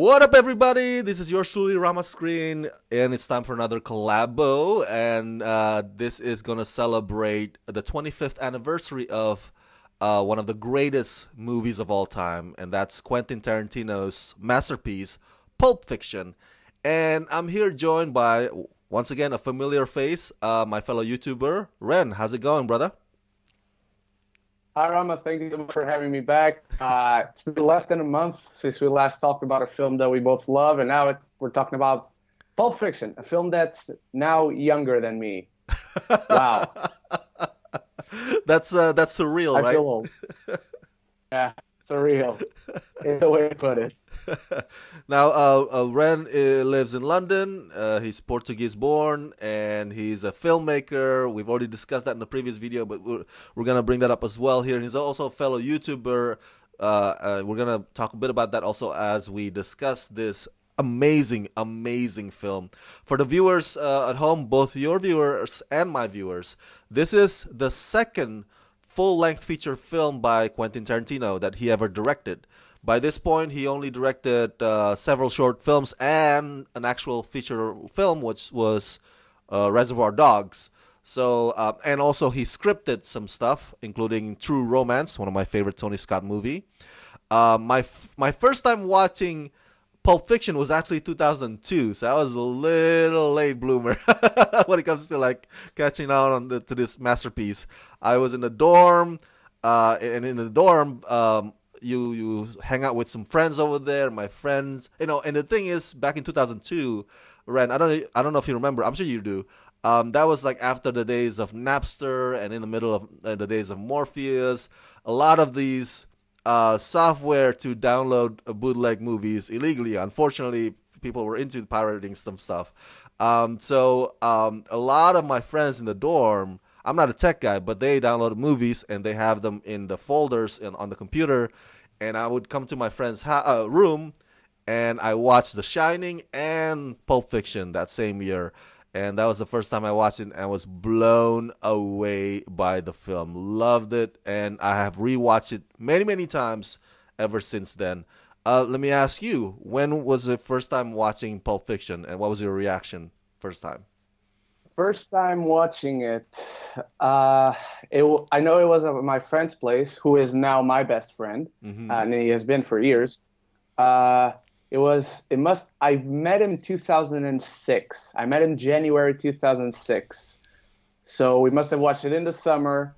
What up, everybody? This is yours truly, Rama Screen, and it's time for another collabo. And this is gonna celebrate the 25th anniversary of one of the greatest movies of all time, and that's Quentin Tarantino's masterpiece, Pulp Fiction. And I'm here joined by once again a familiar face, my fellow YouTuber Ren. How's it going, brother? Hi, Rama. Thank you so much for having me back. It's been less than a month since we last talked about a film that we both love, and now we're talking about Pulp Fiction, a film that's now younger than me. Wow, That's surreal, I right? feel old. Yeah, surreal. Is the way to put it. Now, Ren lives in London. He's Portuguese born and he's a filmmaker. We've already discussed that in the previous video, but we're going to bring that up as well here. And he's also a fellow YouTuber. We're going to talk a bit about that also as we discuss this amazing film. For the viewers at home, both your viewers and my viewers, this is the second full-length feature film by Quentin Tarantino that he ever directed. By this point, he only directed several short films and an actual feature film, which was Reservoir Dogs. So, and also he scripted some stuff, including True Romance, one of my favorite Tony Scott movie. My first time watching Pulp Fiction was actually 2002, so I was a little late bloomer when it comes to like catching on to this masterpiece. I was in the dorm, and in the dorm, you hang out with some friends over there. My friends, and the thing is, back in 2002, Ren, I don't know if you remember. I'm sure you do. That was like after the days of Napster and in the middle of the days of Morpheus. A lot of these software to download bootleg movies illegally. Unfortunately, people were into pirating some stuff. A lot of my friends in the dorm, I'm not a tech guy, but they download movies and they have them in the folders and on the computer. And I would come to my friend's room and I watched The Shining and Pulp Fiction that same year. And that was the first time I watched it and I was blown away by the film. Loved it, and I have rewatched it many times ever since then. Let me ask you, when was the first time watching Pulp Fiction and what was your reaction first time? First time watching it, I know it was at my friend's place, who is now my best friend, Mm-hmm. and he has been for years. Uh, I met him 2006. I met him January 2006. So we must have watched it in the summer,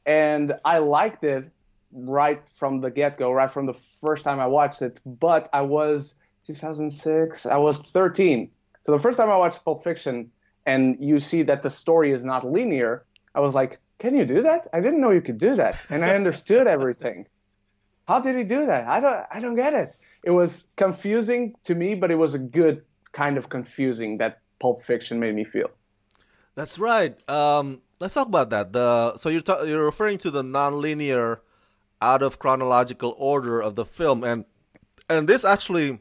and I liked it right from the get-go, right from the first time I watched it. But I was 2006, I was 13. So the first time I watched Pulp Fiction, and you see that the story is not linear, I was like, can you do that? I didn't know you could do that. And I understood everything. How did he do that? I don't get it. It was confusing to me, but it was a good kind of confusing that Pulp Fiction made me feel. That's right. Let's talk about that. You're referring to the nonlinear, out of chronological order of the film, and this actually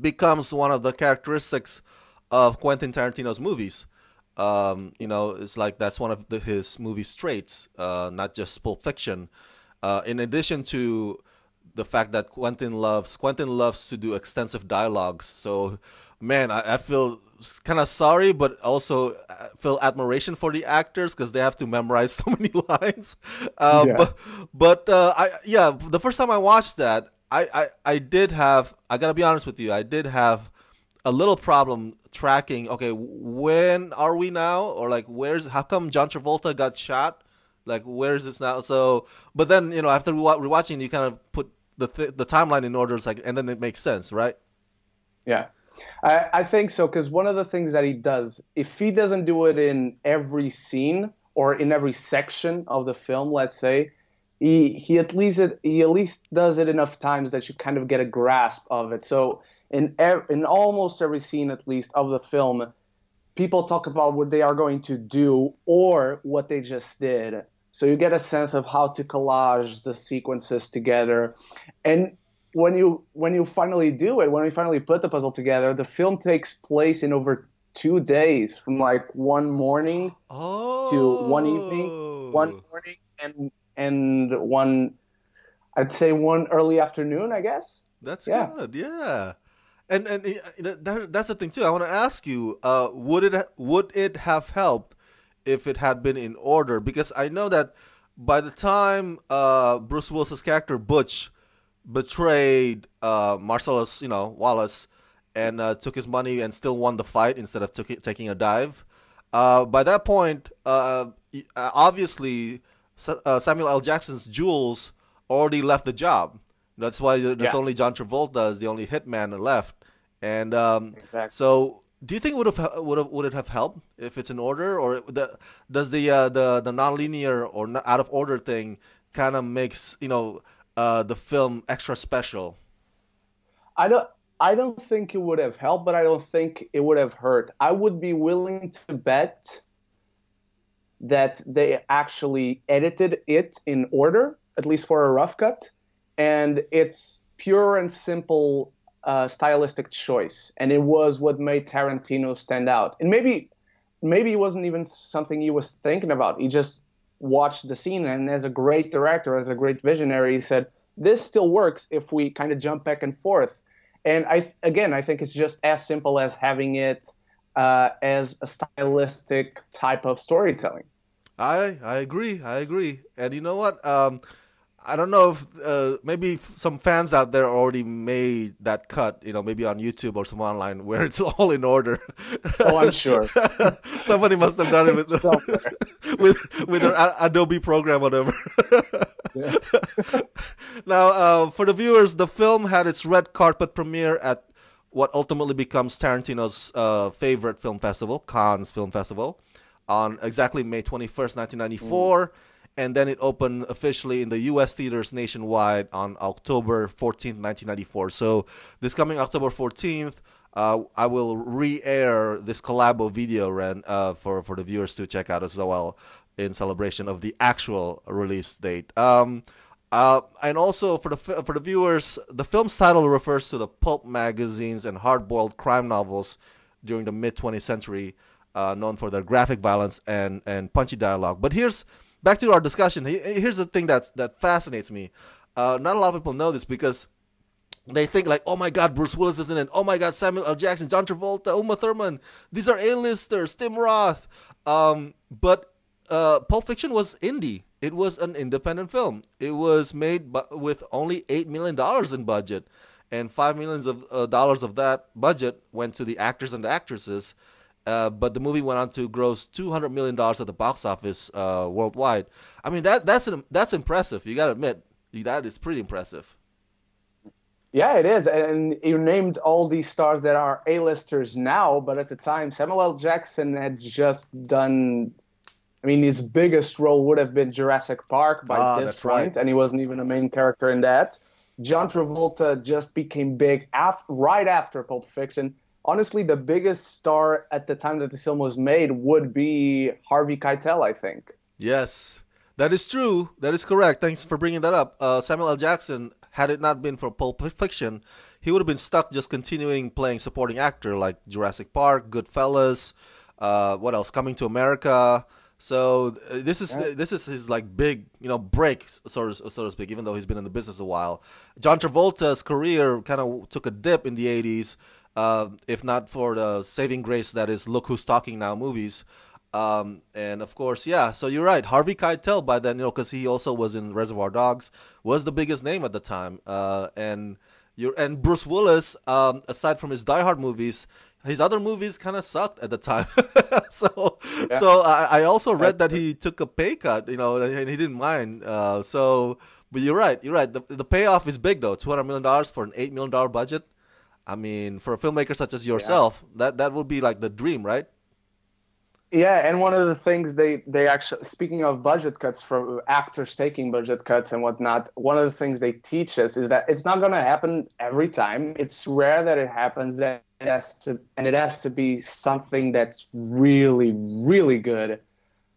becomes one of the characteristics of Quentin Tarantino's movies. It's like that's one of his movie traits, not just Pulp Fiction. In addition to the fact that Quentin loves to do extensive dialogues. So, man, I feel kind of sorry, but also feel admiration for the actors because they have to memorize so many lines. Yeah. The first time I watched that, I did have. I gotta be honest with you. I did have a little problem tracking. Okay, when are we now? Or like, how come John Travolta got shot? Like, where is this now? So, but then after rewatching, you kind of put the timeline in order. It's like, and then it makes sense, right? Yeah. I think so, because one of the things that he does, if he doesn't do it in every scene or in every section of the film, let's say, he at least does it enough times that you kind of get a grasp of it. So in almost every scene, at least, of the film, people talk about what they are going to do or what they just did. So you get a sense of how to collage the sequences together. And when you finally do it, when we finally put the puzzle together, the film takes place in over 2 days, from like one morning to one evening, one Oh, morning and one, I'd say one early afternoon, I guess. That's Yeah. good. Yeah. And that's the thing too. I want to ask you, would it have helped if it had been in order? Because I know that by the time Bruce Willis's character Butch betrayed Marcellus, Wallace, and took his money and still won the fight instead of taking a dive. By that point, obviously, Samuel L. Jackson's Jules already left the job. That's why there's Yeah. only John Travolta as the only hitman left. And Exactly. so, do you think would it have helped if it's in order, or does the nonlinear or out of order thing kind of makes the film extra special? I don't I don't think it would have helped, but I don't think it would have hurt. I would be willing to bet that they actually edited it in order, at least for a rough cut, and it's pure and simple stylistic choice, and it was what made Tarantino stand out. And maybe it wasn't even something he was thinking about. He just watched the scene, and as a great director, as a great visionary, he said, "This still works if we kind of jump back and forth." And I think it's just as simple as having it as a stylistic type of storytelling. I agree. I agree. And you know what? I don't know if maybe some fans out there already made that cut. Maybe on YouTube or some online where it's all in order. Oh, I'm sure. Somebody must have done it with Somewhere. with their Adobe program, whatever. Yeah. Now, for the viewers, the film had its red carpet premiere at what ultimately becomes Tarantino's favorite film festival, Cannes Film Festival, on exactly May 21st, 1994. And then it opened officially in the U.S. theaters nationwide on October 14th, 1994. So this coming October 14th, I will re-air this collabo video, Ren, for the viewers to check out as well in celebration of the actual release date. And also for the viewers, the film's title refers to the pulp magazines and hard-boiled crime novels during the mid-20th century, known for their graphic violence and punchy dialogue. But back to our discussion. Here's the thing that fascinates me. Not a lot of people know this because they think like, oh my God, Bruce Willis is in it. Oh my God, Samuel L. Jackson, John Travolta, Uma Thurman. These are A-listers. Tim Roth. But Pulp Fiction was indie. It was an independent film. It was made with only $8 million in budget, and $5 million of dollars of that budget went to the actors and the actresses. But the movie went on to gross $200 million at the box office worldwide. I mean that's impressive. You gotta admit that is pretty impressive. Yeah, it is. And you named all these stars that are A-listers now, but at the time, Samuel L. Jackson had just done. I mean, his biggest role would have been Jurassic Park by this That's right. point, and he wasn't even a main character in that. John Travolta just became big right after Pulp Fiction. Honestly, the biggest star at the time that the film was made would be Harvey Keitel, I think. Yes, that is true. That is correct. Thanks for bringing that up. Samuel L. Jackson, had it not been for Pulp Fiction, he would have been stuck just continuing playing supporting actor like Jurassic Park, Goodfellas, what else? Coming to America. So this is his like big break, so to speak. Even though he's been in the business a while, John Travolta's career kind of took a dip in the '80s. If not for the saving grace that is Look Who's Talking Now movies. And of course, yeah, so you're right. Harvey Keitel by then, because he also was in Reservoir Dogs, was the biggest name at the time. And Bruce Willis, aside from his Die Hard movies, his other movies kind of sucked at the time. so Yeah, so I also read that's that true. he took a pay cut, and he didn't mind. But you're right. You're right. The payoff is big though. $200 million for an $8 million budget. I mean, for a filmmaker such as Yeah. yourself, that would be like the dream, right? Yeah, and one of the things they actually, speaking of budget cuts for actors taking budget cuts and whatnot, one of the things they teach us is that it's not going to happen every time. It's rare that it happens, and it has to be something that's really, really good.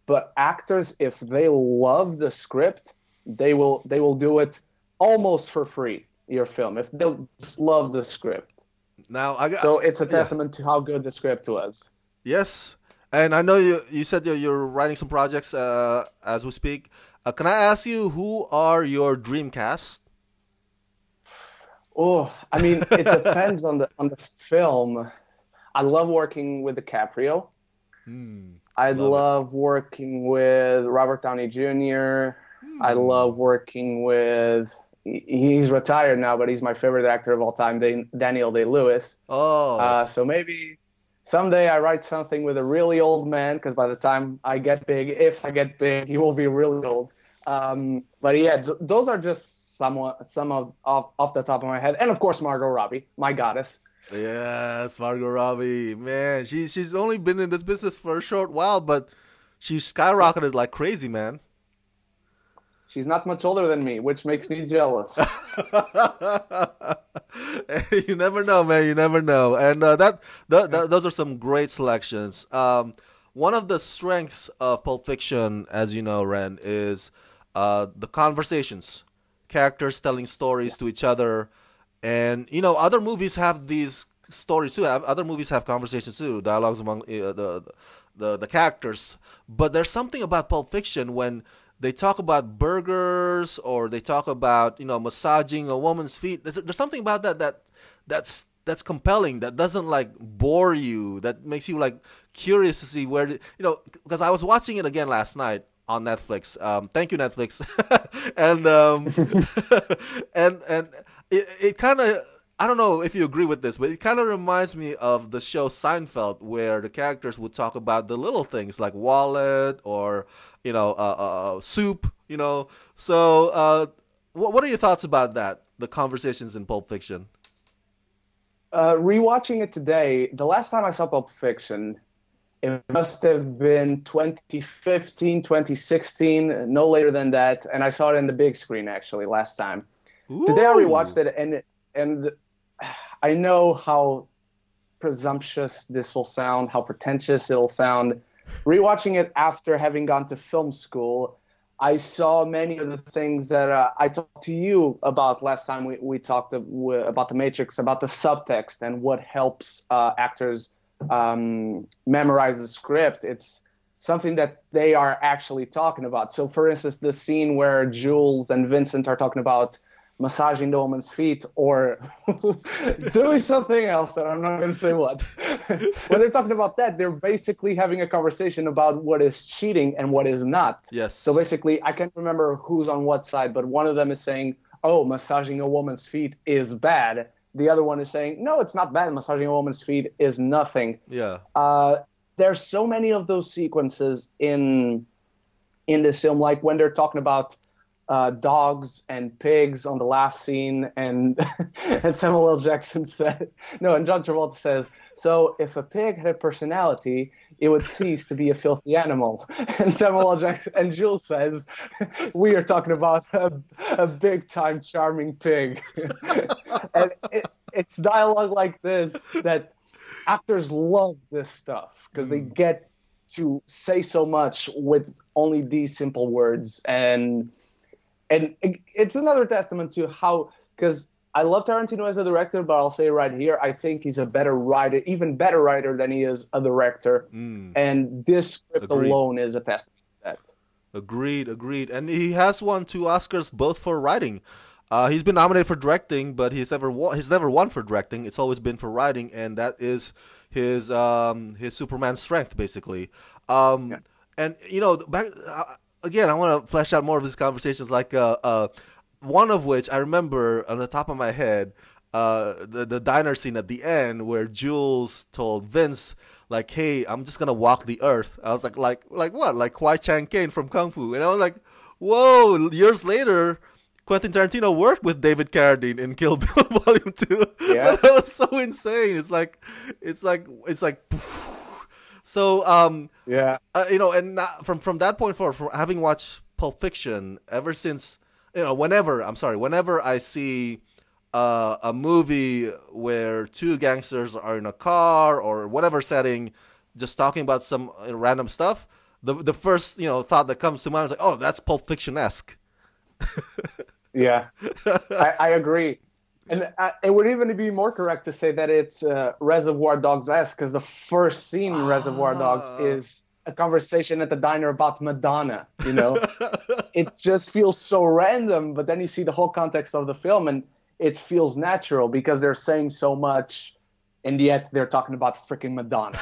But actors, if they love the script, they will do it almost for free, your film, if they just love the script. Now I got So it's a yeah, testament to how good the script was. yes, and I know you said you're writing some projects as we speak. Can I ask you who are your dream cast? Oh, I mean, it depends on the film. I love working with DiCaprio. Hmm. I Love it. love working with Robert Downey Jr. I love Hmm. working with. He's retired now, but he's my favorite actor of all time, Daniel Day-Lewis. Oh, So maybe someday I write something with a really old man, because by the time I get big, if I get big, he will be really old. But yeah, those are just some of off the top of my head, and of course Margot Robbie, my goddess. yes, Margot Robbie. Man, she's only been in this business for a short while, but she Yep. skyrocketed like crazy, man. She's not much older than me, which makes me jealous. You never know, man. You never know. And those are some great selections. One of the strengths of Pulp Fiction, as you know, Ren, is the conversations, characters telling Yeah. stories to each other, and other movies have these stories too. Other movies have conversations too, dialogues among the characters. But there's something about Pulp Fiction when they talk about burgers or they talk about massaging a woman's feet. There's something about that's compelling, that doesn't like bore you, that makes you like curious to see because I was watching it again last night on Netflix. Thank you, Netflix. And and it kind of, I don't know if you agree with this, but it kind of reminds me of the show Seinfeld, where the characters would talk about the little things like wallet or soup. What are your thoughts about that? The conversations in Pulp Fiction. Rewatching it today, the last time I saw Pulp Fiction, it must have been 2015, 2016, no later than that, and I saw it in the big screen actually last time. Today I rewatched Ooh, it, and I know how presumptuous this will sound, how pretentious it'll sound. Rewatching it after having gone to film school, I saw many of the things that I talked to you about last time we talked about the Matrix, about the subtext and what helps actors memorize the script. It's something that they are actually talking about. So, for instance, the scene where Jules and Vincent are talking about massaging the woman's feet or doing something else that I'm not going to say what. When they're talking about that, they're basically having a conversation about what is cheating and what is not. So yes, basically, I can't remember who's on what side, but one of them is saying, oh, massaging a woman's feet is bad. The other one is saying, no, it's not bad. Massaging a woman's feet is nothing. yeah. Uh, there's so many of those sequences in this film, like when they're talking about dogs and pigs on the last scene, and and Samuel L. Jackson said, no, and John Travolta says, so if a pig had a personality, it would cease to be a filthy animal. And Samuel L. Jackson and Jules says, we are talking about a big time charming pig. And it's dialogue like this that actors love this stuff because they Mm. get to say so much with only these simple words, and it's another testament to how, because I love Tarantino as a director, but I'll say right here, I think he's a better writer, even better writer than he is a director, Mm. and this script Agreed. alone is a testament to that. Agreed, agreed. And he has won two Oscars both for writing. He's been nominated for directing, but he's never won for directing. It's always been for writing, and that is his Superman strength, basically. Yeah. And back again, I want to flesh out more of these conversations. Like one of which I remember on the top of my head, the diner scene at the end where Jules told Vince, like, "Hey, I'm just gonna walk the earth." I was like what? Like Kwai Chang Caine from Kung Fu, and I was like, "Whoa!" Years later, Quentin Tarantino worked with David Carradine in Kill Bill Volume Two, so Yeah. that was so insane. It's like. So Yeah. and not, from that point forward, from having watched Pulp Fiction ever since, whenever I see a movie where two gangsters are in a car or whatever setting, just talking about some random stuff, the first thought that comes to mind is like, oh, that's Pulp Fiction esque. Yeah. I agree. And it would even be more correct to say that it's Reservoir Dogs-esque, because the first scene in Reservoir Dogs Ah. is a conversation at the diner about Madonna, you know? It just feels so random, but then you see the whole context of the film, and it feels natural because they're saying so much, and yet they're talking about freaking Madonna.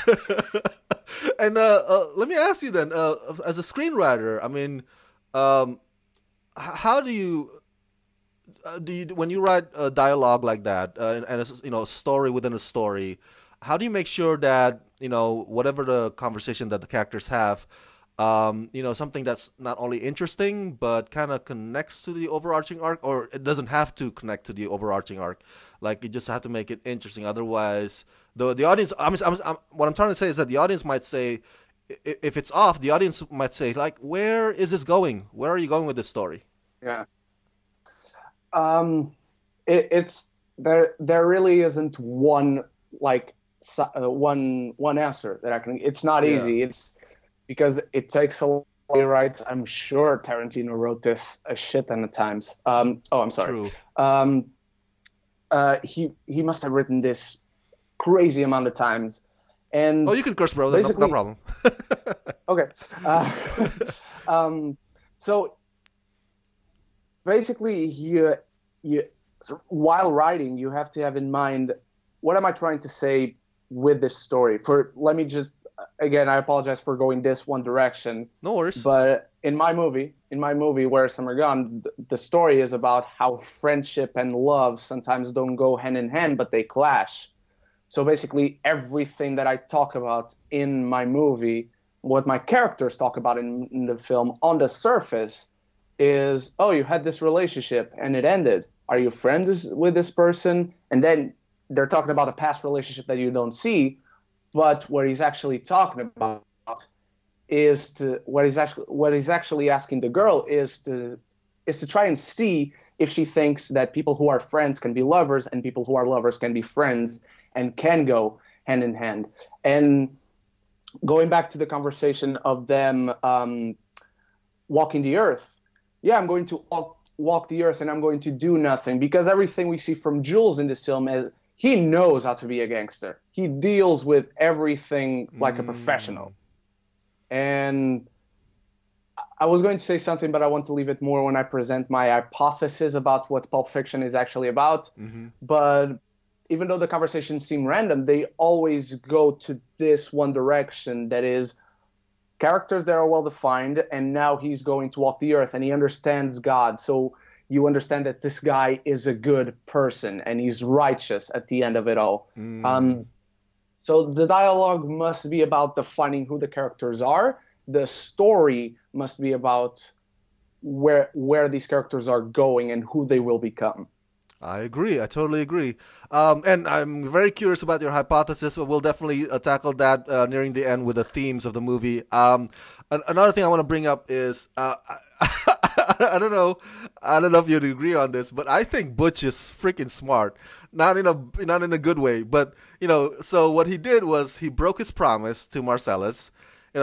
And let me ask you then, as a screenwriter, I mean, um, how do you when you write a dialogue like that, and a, a story within a story, how do you make sure that whatever the conversation that the characters have, something that's not only interesting but kind of connects to the overarching arc, or it doesn't have to connect to the overarching arc, like you just have to make it interesting. Otherwise, the audience, what I'm trying to say is that the audience might say, if it's off, the audience might say like, where is this going? Where are you going with this story? Yeah. It's there. There really isn't one like one answer that I can. It's not Yeah. easy. It's because it takes a lot of writes. I'm sure Tarantino wrote this a shit ton of times. Oh, I'm sorry. True. He must have written this crazy amount of times, and Oh, you can curse, bro. No, basically, no problem. okay. So basically, you while writing, you have to have in mind, what am I trying to say with this story? Let me just, again, I apologize for going this one direction, No worries. but in my movie, Where Some Are Gone, the story is about how friendship and love sometimes don't go hand in hand, but they clash. So basically, everything that I talk about in my movie, what my characters talk about in the film, on the surface, is, oh, you had this relationship and it ended. Are you friends with this person? And then they're talking about a past relationship that you don't see, but what he's actually talking about is what he's actually asking the girl is to try and see if she thinks that people who are friends can be lovers and people who are lovers can be friends and can go hand in hand. And going back to the conversation of them walking the earth, yeah, I'm going to walk the earth and I'm going to do nothing, because everything we see from Jules in this film is he knows how to be a gangster. He deals with everything like a professional. And I was going to say something, but I want to leave it more when I present my hypothesis about what Pulp Fiction is actually about. But even though the conversations seem random, they always go to this one direction, that is, characters that are well defined, and now he's going to walk the earth and he understands God. So you understand that this guy is a good person and he's righteous at the end of it all. So the dialogue must be about defining who the characters are. The story must be about where these characters are going and who they will become. I agree. I totally agree. And I'm very curious about your hypothesis. We'll definitely tackle that nearing the end with the themes of the movie. Another thing I want to bring up is I don't know. I don't know if you'd agree on this, but I think Butch is freaking smart. Not in a good way, but so what he did was he broke his promise to Marcellus.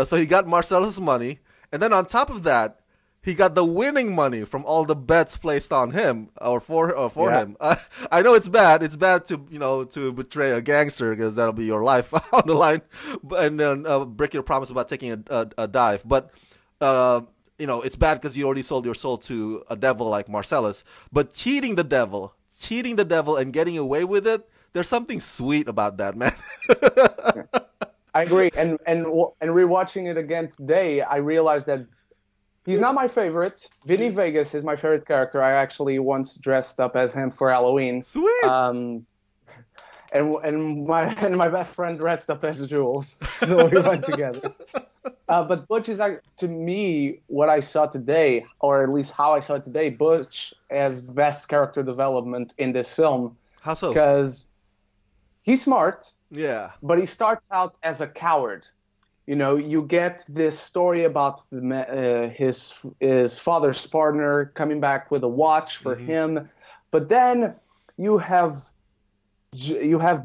So he got Marcellus' money, and then on top of that, he got the winning money from all the bets placed on him or for him. I know it's bad. It's bad to to betray a gangster, because that'll be your life on the line, and then break your promise about taking a dive. But it's bad because you already sold your soul to a devil like Marcellus. But cheating the devil, and getting away with it, there's something sweet about that, man. I agree. And rewatching it again today, I realized that he's not my favorite. Vinny Vegas is my favorite character. I actually once dressed up as him for Halloween. Sweet. And my best friend dressed up as Jules, so we went together. But Butch is, to me, what I saw today, or at least how I saw it today, Butch as best character development in this film. How so? Because he's smart. Yeah. But he starts out as a coward. You get this story about his father's partner coming back with a watch for him, but then you have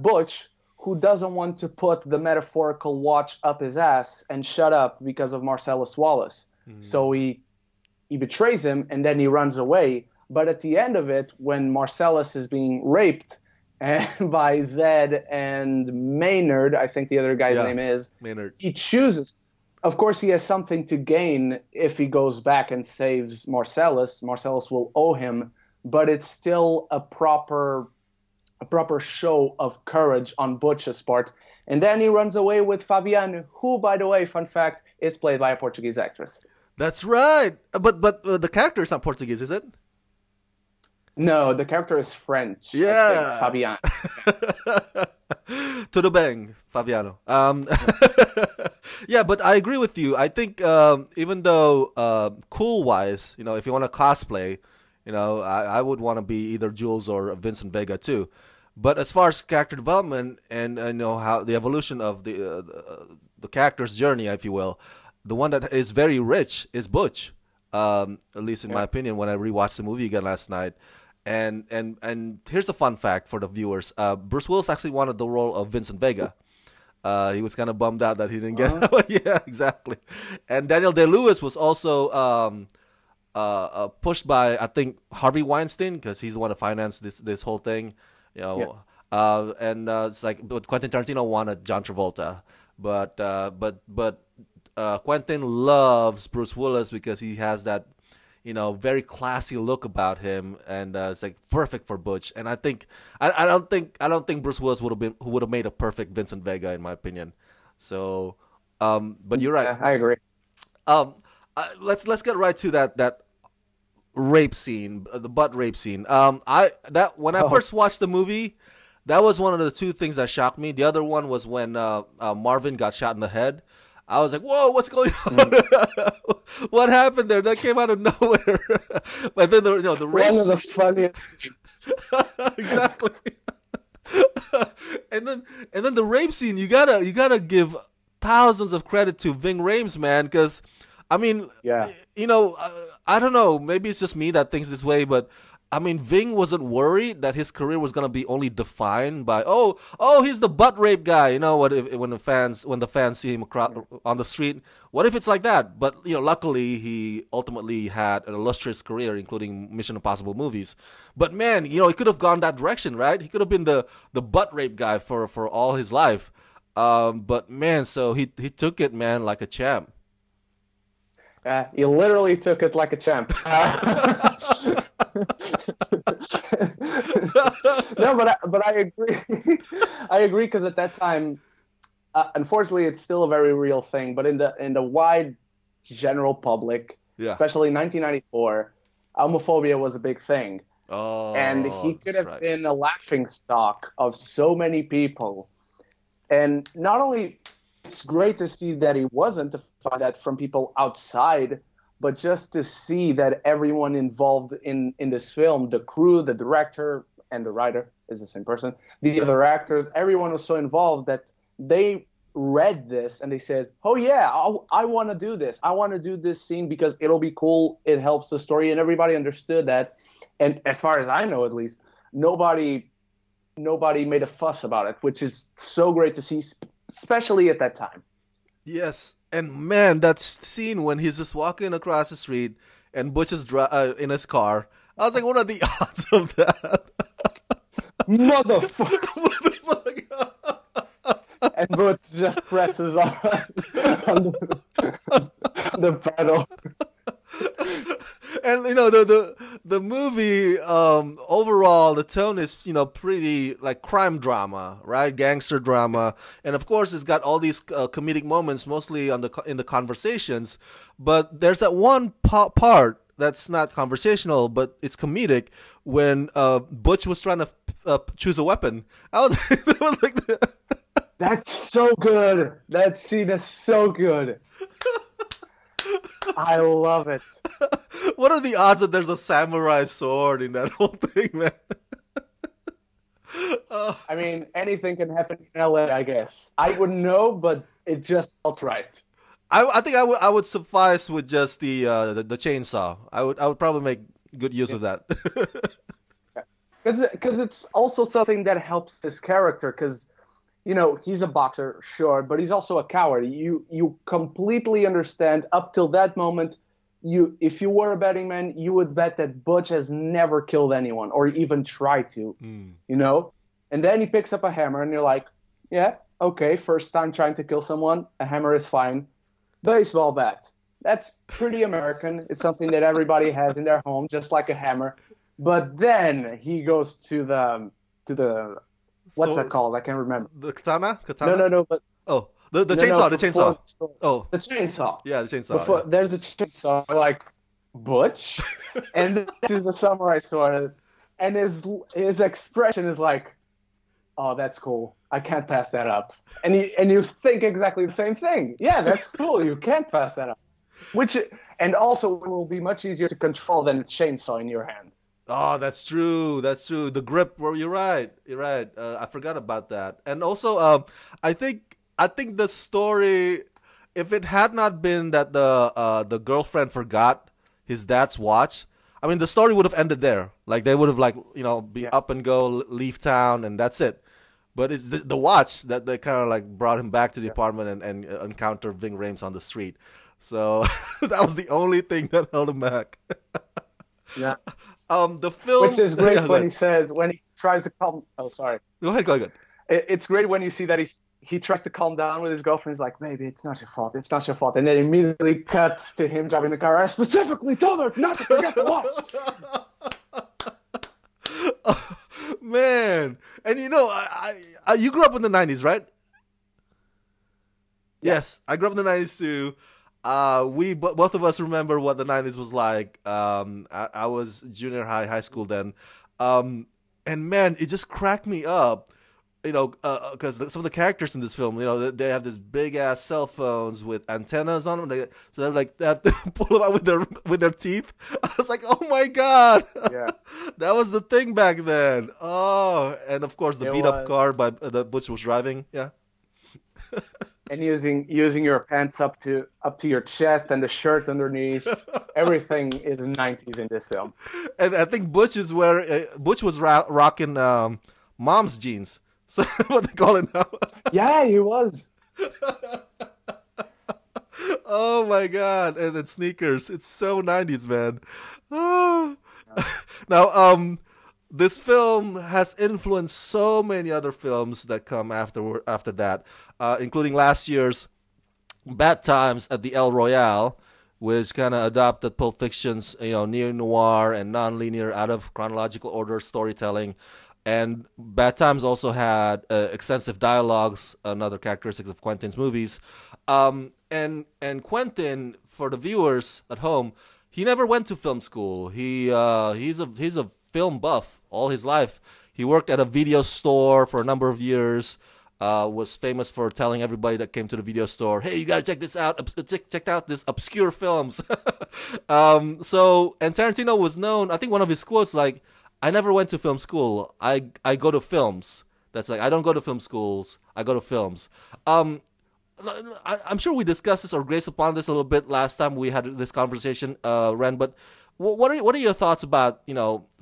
Butch, who doesn't want to put the metaphorical watch up his ass and shut up because of Marcellus Wallace. So he betrays him and then he runs away. But at the end of it, when Marcellus is being raped by Zed and Maynard, I think the other guy's name is, Maynard. He chooses. Of course, he has something to gain if he goes back and saves Marcellus. Marcellus will owe him but it's still a proper show of courage on Butch's part. And then he runs away with Fabiano, who, by the way, fun fact, is played by a Portuguese actress. That's right. But the character is not Portuguese, is it? No, the character is French. I think, Yeah. Fabiano. Tudo bem, Fabiano. Yeah, but I agree with you. I think even though cool wise, if you want to cosplay, I would want to be either Jules or Vincent Vega too. But as far as character development and how the evolution of the character's journey, if you will, the one that is very rich is Butch. At least in my Yeah. opinion, when I rewatched the movie again last night. And here's a fun fact for the viewers. Bruce Willis actually wanted the role of Vincent Vega. He was kind of bummed out that he didn't get. Uh, Yeah, exactly. And Daniel Day Lewis was also pushed by, I think, Harvey Weinstein, because he's the one that financed this whole thing. You yeah. know, and it's like, but Quentin Tarantino wanted John Travolta, but Quentin loves Bruce Willis because he has that very classy look about him, and it's like perfect for Butch. And I don't think Bruce Willis would have made a perfect Vincent Vega in my opinion. So, but you're right. Yeah, I agree. Um, let's get right to that rape scene, the butt rape scene. When I Oh, first watched the movie, that was one of the two things that shocked me. The other one was when Marvin got shot in the head. I was like, "Whoa, what's going mm. on? What happened there? That came out of nowhere." But then the rape One of the scene, funniest things. exactly. And then the rape scene, you gotta give thousands of credit to Ving Rhames, man, because I mean, Yeah. I don't know, maybe it's just me that thinks this way, but I mean, Ving wasn't worried that his career was gonna be only defined by he's the butt rape guy. You know what? If, when the fans see him on the street, what if it's like that? But luckily he ultimately had an illustrious career, including Mission Impossible movies. But man, he could have gone that direction, right? He could have been the butt rape guy for all his life. But man, so he took it, man, like a champ. He literally took it like a champ. No, but I agree. I agree because at that time, unfortunately, it's still a very real thing. But in the wide general public, Yeah. especially in 1994, homophobia was a big thing, and he Oh, could that's have right. been a laughing stock of so many people. And not only it's great to see that he wasn't, to find that from people outside, but just to see that everyone involved in this film, the crew, the director, and the writer is the same person, the other actors, everyone was so involved that they read this and they said, "Oh yeah, I want to do this. I want to do this scene because it'll be cool. It helps the story," and everybody understood that. And as far as I know, at least, nobody made a fuss about it, which is so great to see, especially at that time. Yes, and man, that scene when he's just walking across the street and Butch is in his car. I was like, what are the odds of that? Motherfucker! What the fuck? And Butch just presses on the pedal. And the movie overall, the tone is pretty like crime drama, right? Gangster drama, and of course it's got all these comedic moments, mostly in the conversations. But there's that one part that's not conversational, but it's comedic when Butch was trying to choose a weapon. I was it was like That's so good. That scene is so good. I love it. what are the odds that there's a samurai sword in that whole thing, man? I mean, anything can happen in LA, I guess. I wouldn't know, but it just felt right. I think I would suffice with just the chainsaw. I would probably make good use of that. Because it's also something that helps his character. Because he's a boxer, sure, but he's also a coward. You completely understand up till that moment. If you were a betting man, you would bet that Butch has never killed anyone or even tried to. Mm. And then he picks up a hammer, and you're like, yeah, okay, first time trying to kill someone, a hammer is fine. Baseball bat. That's pretty American. It's something that everybody has in their home, just like a hammer. But then he goes to the what's that So called? I can't remember. the katana, No, katana. no, no, but Oh, the no, chainsaw, the before chainsaw. the story. Oh, The chainsaw. yeah, the chainsaw. Before Yeah. there's the chainsaw, like Butch, and this is the samurai sword, and his expression is like, "Oh, that's cool. I can't pass that up." And you think exactly the same thing. Yeah, that's cool. You can't pass that up. Which and also it will be much easier to control than a chainsaw in your hand. Oh, that's true. That's true. The grip. Well, you're right. You're right. I forgot about that. And also, I think the story, if it had not been that the girlfriend forgot his dad's watch, I mean, the story would have ended there. Like they would have like be Yeah, up and go, leave town, and that's it. But it's the watch that they kind of like brought him back to the yeah, apartment and encounter Ving Rhames on the street. So that was the only thing that held him back. yeah. The Which film. is Yeah, great go when ahead. he says when he tries to calm. Oh, sorry. Go ahead. Go ahead. It's great when you see that he tries to calm down with his girlfriend. He's like, "Baby, it's not your fault. It's not your fault." And then immediately cuts to him driving the car. I specifically told her not to forget the watch. Man, and you grew up in the '90s, right? Yeah. Yes, I grew up in the '90s too. We both of us remember what the '90s was like. I was junior high school then, and man, it just cracked me up. Because some of the characters in this film, they have this big ass cell phones with antennas on them. So they have to pull them out with their teeth. I was like, oh my god, Yeah, that was the thing back then. Oh, and of course the it beat up was. car by the Butch was driving. Yeah, And using your pants up to your chest and the shirt underneath. Everything is 90s in this film. and I think Butch was rocking mom's jeans. So what they call it now. Yeah, he was. Oh my god! And then sneakers. It's so '90s, man. Oh. Now, this film has influenced so many other films that come after that, including last year's Bad Times at the El Royale, which kind of adopted Pulp Fiction's neo noir and non-linear out of chronological order storytelling. And Bad Times also had extensive dialogues, another characteristic of Quentin's movies. And Quentin, for the viewers at home, he never went to film school. He's a film buff all his life. He worked at a video store for a number of years. Was famous for telling everybody that came to the video store, "Hey, you gotta check this out. Check out this obscure films." And Tarantino was known. I think one of his quotes like, "I never went to film school. I go to films." That's like, I don't go to film schools. I go to films. I'm sure we discussed this or graced upon this a little bit last time we had this conversation, Ren. But what are your thoughts about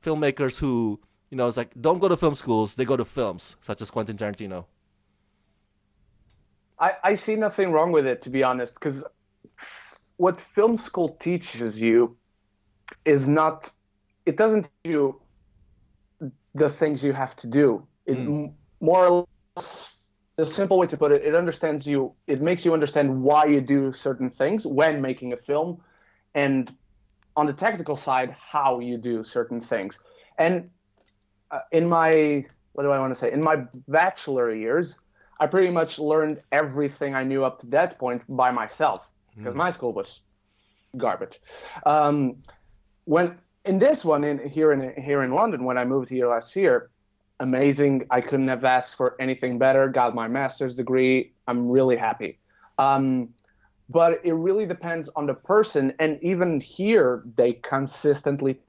filmmakers who it's like don't go to film schools, they go to films, such as Quentin Tarantino? I see nothing wrong with it, to be honest, because what film school teaches you is not, it doesn't teach you the things you have to do. More or less, the simple way to put it, it makes you understand why you do certain things when making a film, and on the technical side, how you do certain things. And what do I want to say? In my bachelor years, I pretty much learned everything I knew up to that point by myself because my school was garbage. When in this one here in London, when I moved here last year, amazing. I couldn't have asked for anything better. Got my master's degree. I'm really happy. But it really depends on the person, and even here, they consistently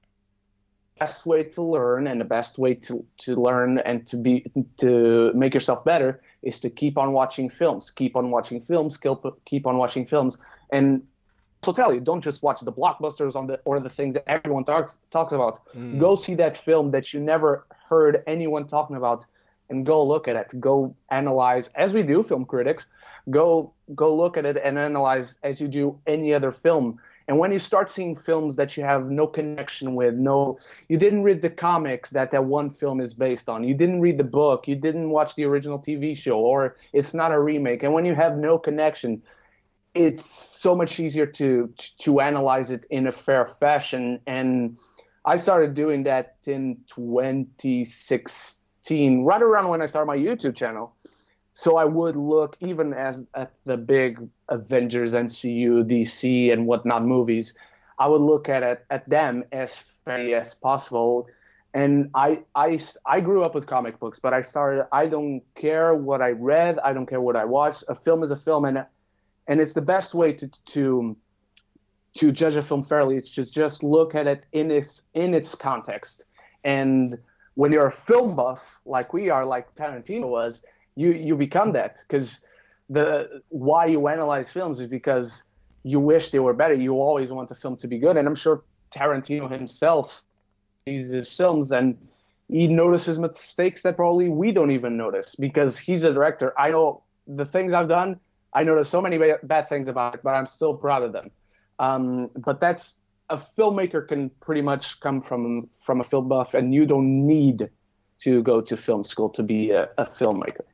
best way to learn and the best way to learn and to make yourself better is to keep on watching films, keep on watching films, keep on watching films. And so tell you, don't just watch the blockbusters or the things that everyone talks about. Go see that film that you never heard anyone talking about and go look at it. Go analyze, as we do, film critics. Go look at it and analyze as you do any other film. And when you start seeing films that you have no connection with, you didn't read the comics that one film is based on, you didn't read the book, you didn't watch the original TV show, or it's not a remake, and when you have no connection, it's so much easier to analyze it in a fair fashion. And I started doing that in 2016, right around when I started my YouTube channel. So I would look even as at the big Avengers, MCU, DC, and whatnot movies. I would look at them as fairly as possible. And I grew up with comic books, but I started. I don't care what I read. I don't care what I watched. A film is a film, and it's the best way to judge a film fairly. It's just look at it in its context. And when you're a film buff like we are, like Tarantino was, you become that, because the why you analyze films is because you wish they were better. You always want the film to be good, and I'm sure Tarantino himself sees his films and he notices mistakes that probably we don't even notice because he's a director. I know the things I've done. I notice so many bad things about it, but I'm still proud of them. But that's a filmmaker can pretty much come from a film buff, and you don't need to go to film school to be a filmmaker.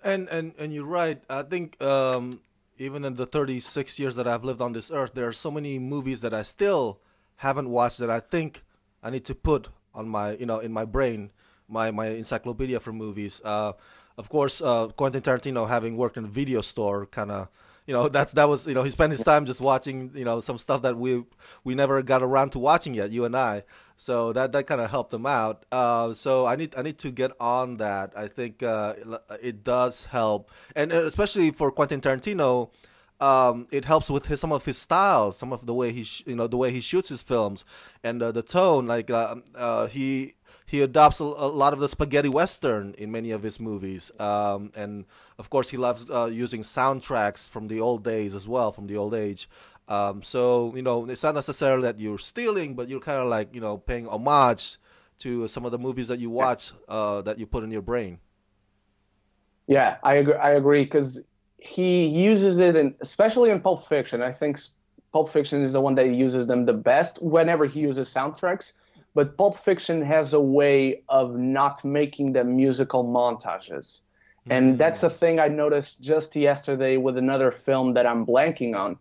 And you're right. I think even in the 36 years that I've lived on this earth, there are so many movies that I still haven't watched that I think I need to put on my, in my brain, my encyclopedia for movies. Of course, Quentin Tarantino, having worked in a video store, kind of, that was, he spent his time just watching, some stuff that we never got around to watching yet, you and I. So that kind of helped him out. So I need to get on that. I think it does help, and especially for Quentin Tarantino, it helps with some of his styles, some of the way the way he shoots his films, and the tone. Like he adopts a lot of the spaghetti western in many of his movies, and of course he loves using soundtracks from the old days as well, from the old age. So it's not necessarily that you're stealing, but you're kind of like paying homage to some of the movies that you watch, that you put in your brain. Yeah, I agree. I agree because he uses it, especially in Pulp Fiction. I think Pulp Fiction is the one that uses them the best whenever he uses soundtracks. But Pulp Fiction has a way of not making them musical montages. And that's a thing I noticed just yesterday with another film that I'm blanking on.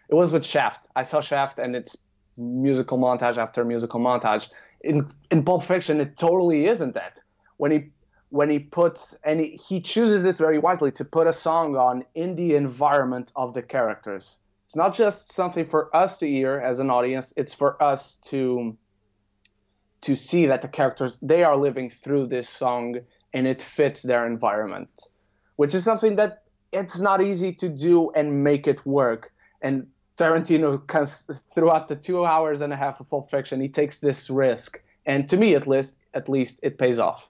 It was with Shaft. I saw Shaft, and it's musical montage after musical montage. In Pulp Fiction, it totally isn't that. When he puts, and he chooses this very wisely, to put a song on in the environment of the characters. It's not just something for us to hear as an audience. It's for us to see that the characters, they are living through this song and it fits their environment, which is something that it's not easy to do and make it work. And Tarantino, throughout the 2 hours and a half of Pulp Fiction, he takes this risk, and to me at least it pays off.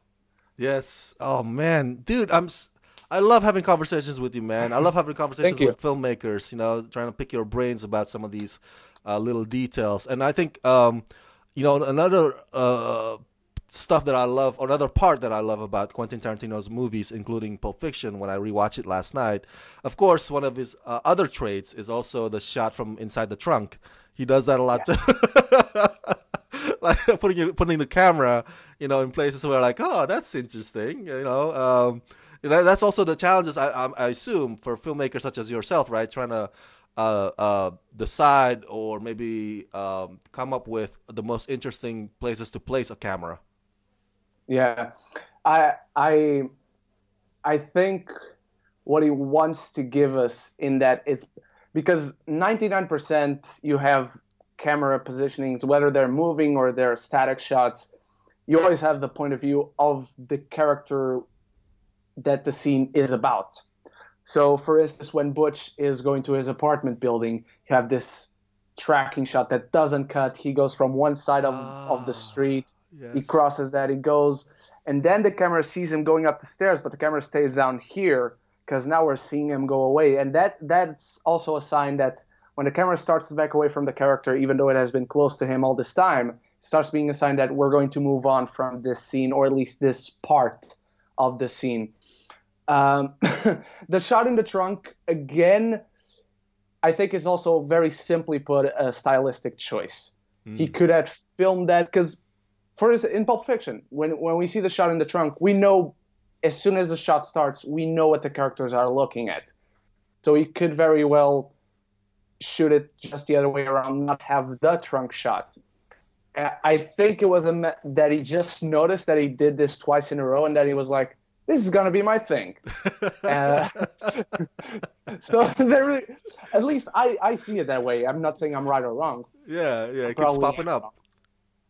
Yes. Oh man, dude, I love having conversations with you, man. I love having conversations with filmmakers, trying to pick your brains about some of these little details. And I think another stuff that I love, or another part that I love about Quentin Tarantino's movies, including Pulp Fiction, when I rewatched it last night, of course, one of his other traits is also the shot from inside the trunk. He does that a lot too. Like putting the camera, in places where like, oh, that's interesting. That's also the challenges I assume for filmmakers such as yourself, right? Trying to decide or maybe come up with the most interesting places to place a camera. Yeah, I think what he wants to give us in that is, because 99% you have camera positionings, whether they're moving or they're static shots, you always have the point of view of the character that the scene is about. So, for instance, when Butch is going to his apartment building, you have this tracking shot that doesn't cut. He goes from one side of the street. Yes. He crosses that. He goes. And then the camera sees him going up the stairs, but the camera stays down here because now we're seeing him go away. And that's also a sign that when the camera starts to back away from the character, even though it has been close to him all this time, it starts being a sign that we're going to move on from this scene, or at least this part of the scene. The shot in the trunk, again, I think is also very simply put a stylistic choice. He could have filmed that because, for instance, in Pulp Fiction, when we see the shot in the trunk, we know as soon as the shot starts, we know what the characters are looking at. So he could very well shoot it just the other way around, not have the trunk shot. I think it was that he just noticed that he did this twice in a row, and that he was like, "This is gonna be my thing." Uh, so there, at least I see it that way. I'm not saying I'm right or wrong. Yeah, yeah, I it keeps probably popping am up. wrong.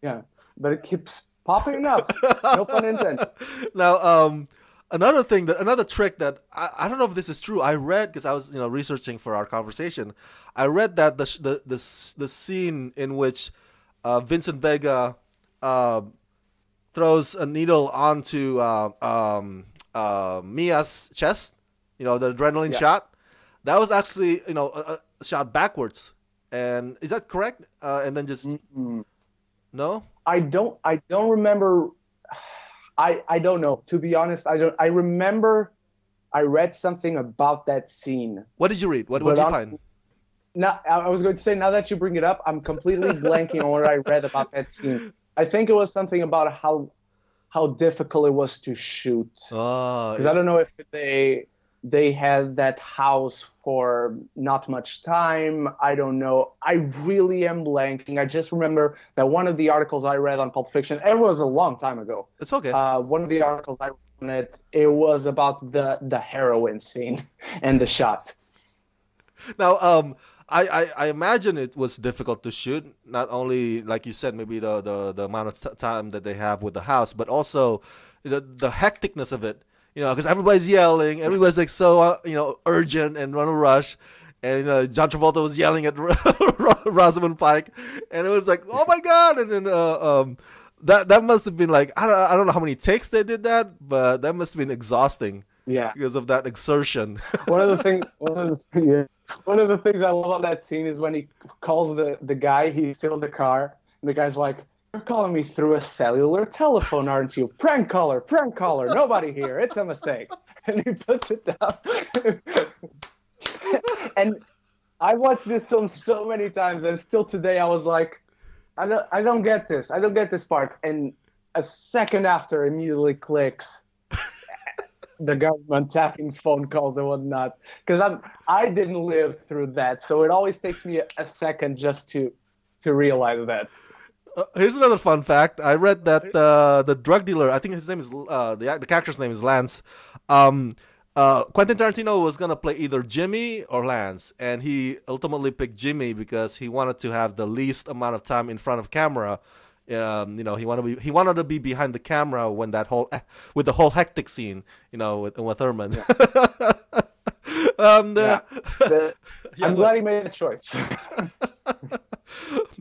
Yeah, but it keeps popping up. No pun intended. Now, another thing, another trick that I don't know if this is true. I read because I was researching for our conversation. I read that the scene in which Vincent Vega uh, throws a needle onto Mia's chest, the adrenaline Yeah. shot, that was actually a shot backwards. And is that correct? And then just Mm-mm. no. I don't remember. I don't know. To be honest, I don't. I remember I read something about that scene, What did you read? What but did you find? now I was going to say, now that you bring it up, I'm completely blanking on what I read about that scene. I think it was something about how difficult it was to shoot, Oh, because I don't know if they had that house for not much time. I don't know. I really am blanking. I just remember that one of the articles I read on Pulp Fiction, it was a long time ago. it's okay. One of the articles I read on it was about the heroin scene and the shot. Now, I imagine it was difficult to shoot. Not only, like you said, maybe the amount of time that they have with the house, but also the hecticness of it. Because everybody's yelling, everybody's like so urgent and on a rush, and John Travolta was yelling at Rosamund Pike, and it was like, oh my god! And then that must have been like, I don't know how many takes they did that, but that must have been exhausting Yeah. because of that exertion. One of the things I love about that scene is when he calls the guy. He's still in the car, and the guy's like, "You're calling me through a cellular telephone, aren't you? Prank caller, prank caller. Nobody here. It's a mistake." And he puts it down. And I watched this film so many times, and still today I was like, I don't get this. I don't get this part. And a second after, immediately clicks. The government tapping phone calls and whatnot, because I didn't live through that, so it always takes me a second just to realize that. Here's another fun fact. I read that the drug dealer, I think his name is the character's name is Lance. Quentin Tarantino was gonna play either Jimmy or Lance, and he ultimately picked Jimmy because he wanted to have the least amount of time in front of camera. He wanted to be behind the camera when with the whole hectic scene, with Thurman. Yeah. um, Yeah. the, I'm glad he made a choice.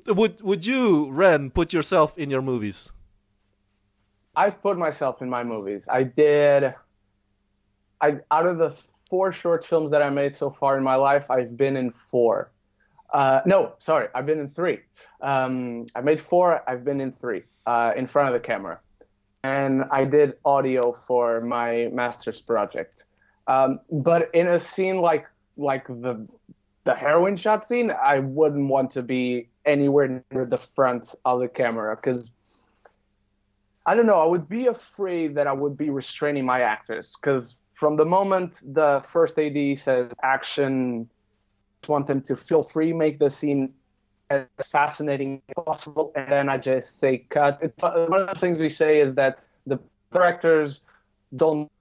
would you, Ren, put yourself in your movies? I've put myself in my movies. I did. Out of the 4 short films that I made so far in my life, I've been in 4. No, sorry, I've been in 3. I made 4. I've been in 3 in front of the camera, and I did audio for my master's project. But in a scene like the heroin shot scene, I wouldn't want to be anywhere near the front of the camera, because I don't know, I would be afraid that I would be restraining my actors, because from the moment the first AD says action, I just want them to feel free, make the scene as fascinating as possible, and then I just say cut. One of the things we say is that the directors don't,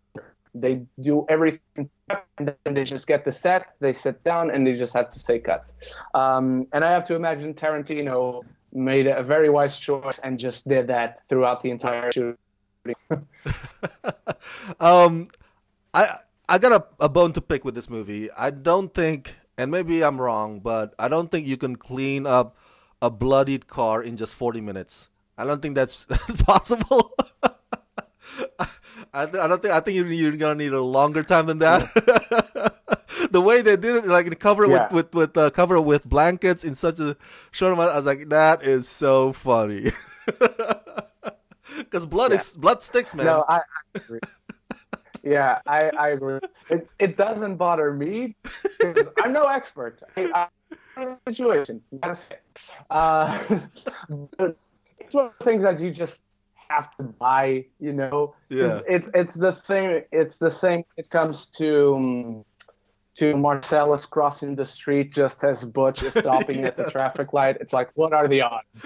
they do everything, and then they just get the set, they sit down, and they just have to say cut. And I have to imagine Tarantino made a very wise choice and just did that throughout the entire shooting. um, I got a bone to pick with this movie. I don't think, and maybe I'm wrong, but I don't think you can clean up a bloodied car in just 40 minutes. I don't think that's possible. I think you're gonna need a longer time than that. The way they did it, like cover it Yeah. with cover it with blankets in such a short amount, I was like, that is so funny. Because Yeah. blood sticks, man. No, I agree. Yeah, I agree. It doesn't bother me because I'm no expert. I'm in a situation. Gotta say. But it's one of the things that you just have to buy. 'Cause Yeah. it's the thing. It's the same when it comes to Marcellus crossing the street just as Butch is stopping at the Yes. traffic light. It's like, what are the odds?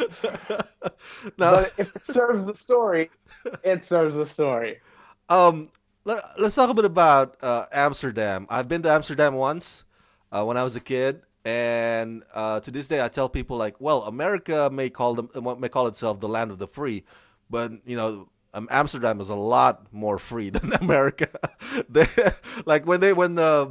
Now, But if it serves the story, it serves the story. um, let's talk a bit about Amsterdam. I've been to Amsterdam once when I was a kid, and to this day, I tell people like, well, America may call itself the land of the free, but Amsterdam is a lot more free than America. they, like when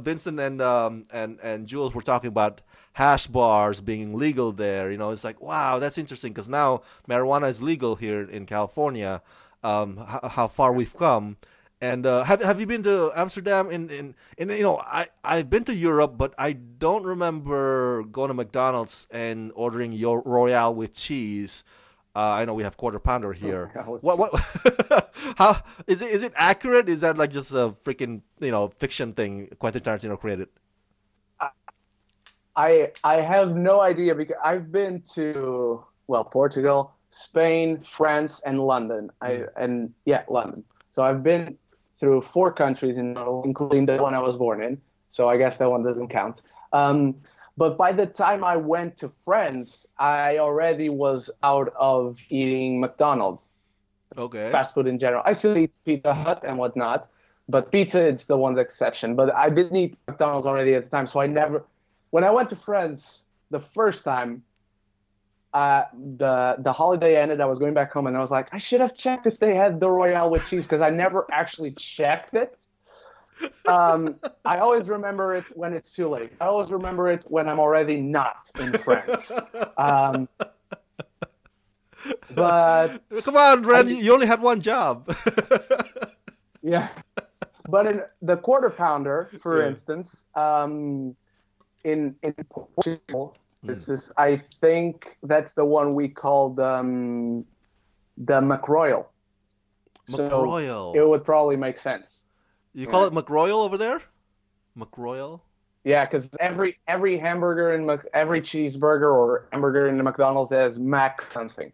Vincent and Jules were talking about hash bars being legal there, it's like, wow, that's interesting because now marijuana is legal here in California. How far we've come. And have you been to Amsterdam? I've been to Europe, but I don't remember going to McDonald's and ordering your Royale with cheese. I know we have Quarter Pounder here. What how is it accurate? Is that like just a freaking fiction thing Quentin Tarantino created? I have no idea because I've been to, well, Portugal, Spain, France, and London. London. So I've been through 4 countries in total, including the one I was born in. So I guess that one doesn't count. But by the time I went to France, I already was out of eating McDonald's, Okay. fast food in general. I still eat Pizza Hut and whatnot, but pizza is the one exception. But I didn't eat McDonald's already at the time, so I never. When I went to France the first time, the holiday ended. I was going back home, and I was like, I should have checked if they had the Royale with cheese because I never actually checked it. I always remember it when it's too late. I always remember it when I'm already not in France. But Come on, Ren, you only had one job. yeah, but in the Quarter Pounder, for instance, in Portugal, I think that's the one we called the McRoyal. McRoyal. So it would probably make sense. You call it McRoyal over there? McRoyal? Yeah, because every hamburger and every cheeseburger or hamburger in the McDonald's has Mac something.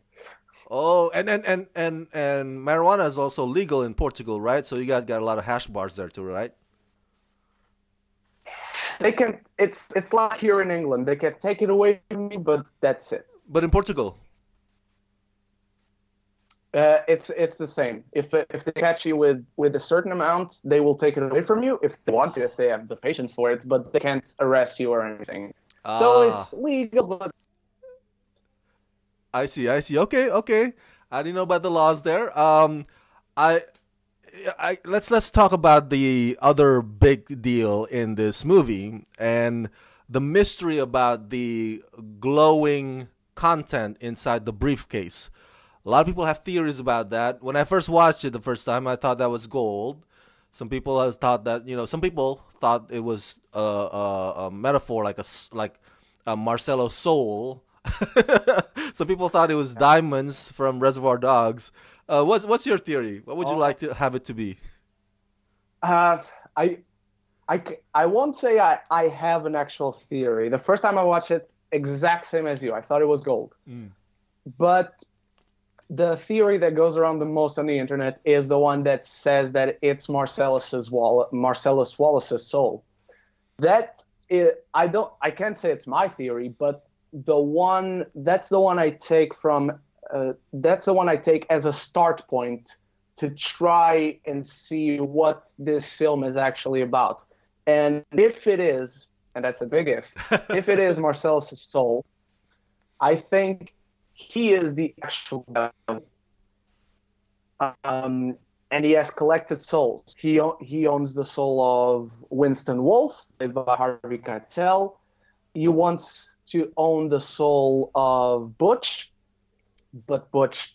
Oh, and marijuana is also legal in Portugal, right? So you guys got a lot of hash bars there too, right? They can. It's like here in England. They can take it away from me, but that's it. But in Portugal, It's the same. If they catch you with a certain amount, they will take it away from you if they want to, if they have the patience for it. But they can't arrest you or anything. So it's legal, but I see. Okay. I didn't know about the laws there. Let's talk about the other big deal in this movie and the mystery about the glowing content inside the briefcase. A lot of people have theories about that. When I first watched it the first time, I thought that was gold. Some people thought that some people thought it was a metaphor, like a Marcello's soul. Some people thought it was diamonds from Reservoir Dogs. What's your theory? What would you like to have it to be? I won't say I have an actual theory. The first time I watched it, exact same as you. I thought it was gold. But the theory that goes around the most on the internet is the one that says that it's Marcellus Wallace's soul. I can't say it's my theory, but that's the one I take as a start point to try and see what this film is actually about. And if it is, and that's a big if it is Marcellus' soul, I think he is the actual devil. And he has collected souls. He owns the soul of Winston Wolfe, played by Harvey Keitel. He wants to own the soul of Butch, but Butch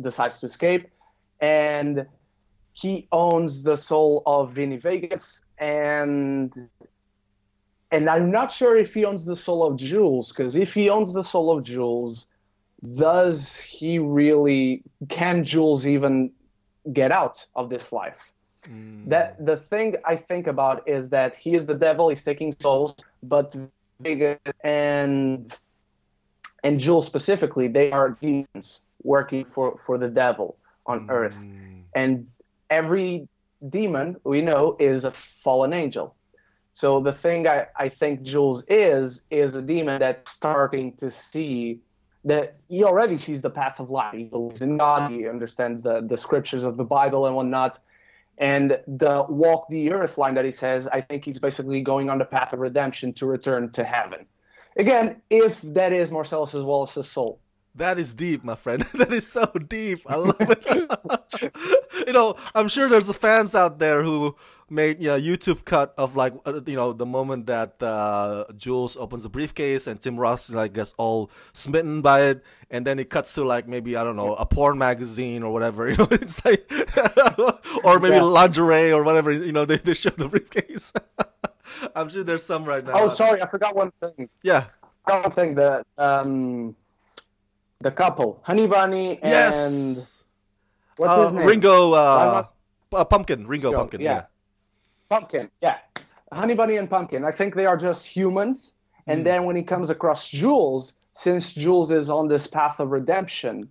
decides to escape. And he owns the soul of Vinny Vegas, and I'm not sure if he owns the soul of Jules, because if he owns the soul of Jules, can Jules even get out of this life? That the thing I think about is that he is the devil, he's taking souls, but Vegas and Jules specifically, they are demons working for the devil on Earth. And every demon we know is a fallen angel. So the thing I think Jules is a demon that's starting to see that he already sees the path of light. He believes in God. He understands the scriptures of the Bible and whatnot. And the walk the earth line that he says, I think he's basically going on the path of redemption to return to heaven. Again, if that is Marcellus Wallace's soul. That is deep, my friend. That is so deep. I love it. I'm sure there's fans out there who made YouTube cut of like the moment that Jules opens the briefcase and Tim Ross like gets all smitten by it, and then it cuts to like maybe I don't know a porn magazine or whatever. It's like or maybe lingerie or whatever. They show the briefcase. I'm sure there's some right now. Oh, sorry, I forgot one thing. Yeah. One thing, the couple, Honey Bunny and what's his name? Ringo, Pumpkin. Ringo Pumpkin. Yeah. Pumpkin. Yeah. Honey Bunny and Pumpkin. I think they are just humans. And then when he comes across Jules, since Jules is on this path of redemption,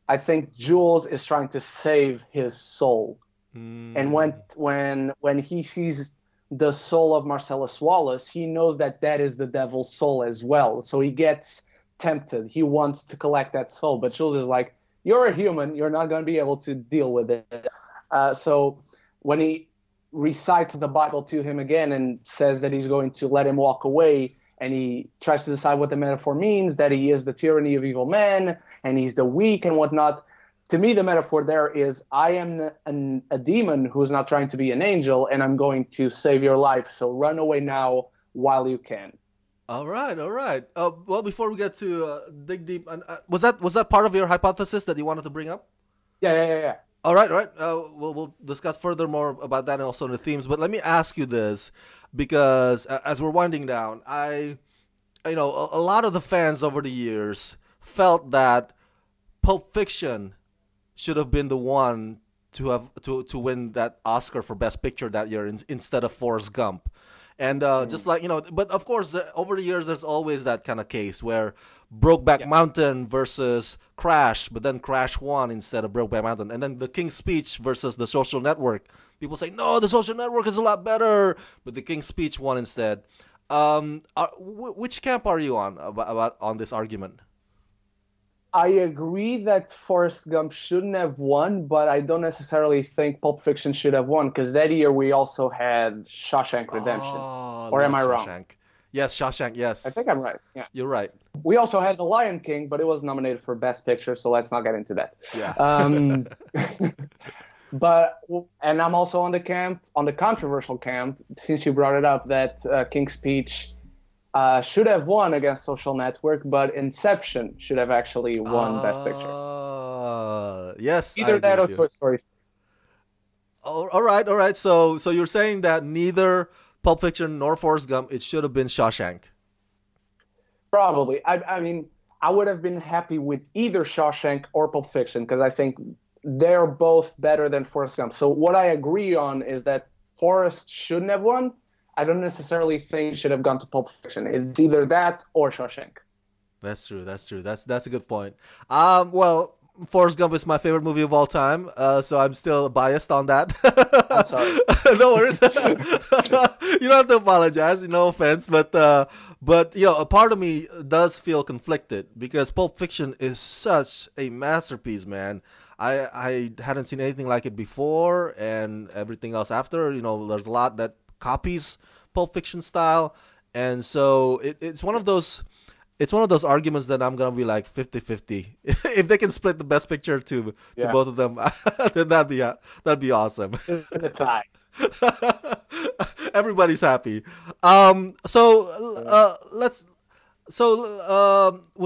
I think Jules is trying to save his soul. And when he sees the soul of Marcellus Wallace, he knows that is the devil's soul as well. So he gets tempted. He wants to collect that soul, but Jules is like, you're a human, you're not going to be able to deal with it. So when he recites the Bible to him again and says that he's going to let him walk away, and he tries to decide what the metaphor means, that he is the tyranny of evil men and he's the weak and whatnot, to me the metaphor there is, I am a demon who's not trying to be an angel, and I'm going to save your life, so run away now while you can. All right. Well, before we get to dig deep, was that part of your hypothesis that you wanted to bring up? Yeah. All right. We'll discuss further more about that and also the themes. But let me ask you this, because as we're winding down, a lot of the fans over the years felt that Pulp Fiction should have been the one to win that Oscar for Best Picture that year instead of Forrest Gump. And just like, but of course, over the years, there's always that kind of case where Brokeback Mountain versus Crash, but then Crash won instead of Brokeback Mountain. And then The King's Speech versus The Social Network. People say, no, The Social Network is a lot better, but The King's Speech won instead. Which camp are you on on this argument? I agree that Forrest Gump shouldn't have won, but I don't necessarily think Pulp Fiction should have won, because that year we also had Shawshank Redemption. Or am I wrong? Yes, Shawshank, yes. I think I'm right. Yeah. You're right. We also had The Lion King, but it was nominated for Best Picture, so let's not get into that. Yeah. And I'm also on the controversial camp, since you brought it up, that King's Speech should have won against Social Network, but Inception should have actually won Best Picture. Yes. Either that or Toy Story. All right. So you're saying that neither Pulp Fiction nor Forrest Gump, it should have been Shawshank? Probably. I mean, I would have been happy with either Shawshank or Pulp Fiction, because I think they're both better than Forrest Gump. So what I agree on is that Forrest shouldn't have won. I don't necessarily think it should have gone to Pulp Fiction. It's either that or Shawshank. That's true. That's a good point. Well, Forrest Gump is my favorite movie of all time, so I'm still biased on that. I'm sorry. No worries. You don't have to apologize. No offense, but a part of me does feel conflicted, because Pulp Fiction is such a masterpiece, man. I hadn't seen anything like it before, and everything else after. There's a lot that copies Pulp Fiction style, and so it's one of those arguments that I'm gonna be like 50-50. If they can split the Best Picture to both of them, then that'd be awesome. In a tie. Everybody's happy. Was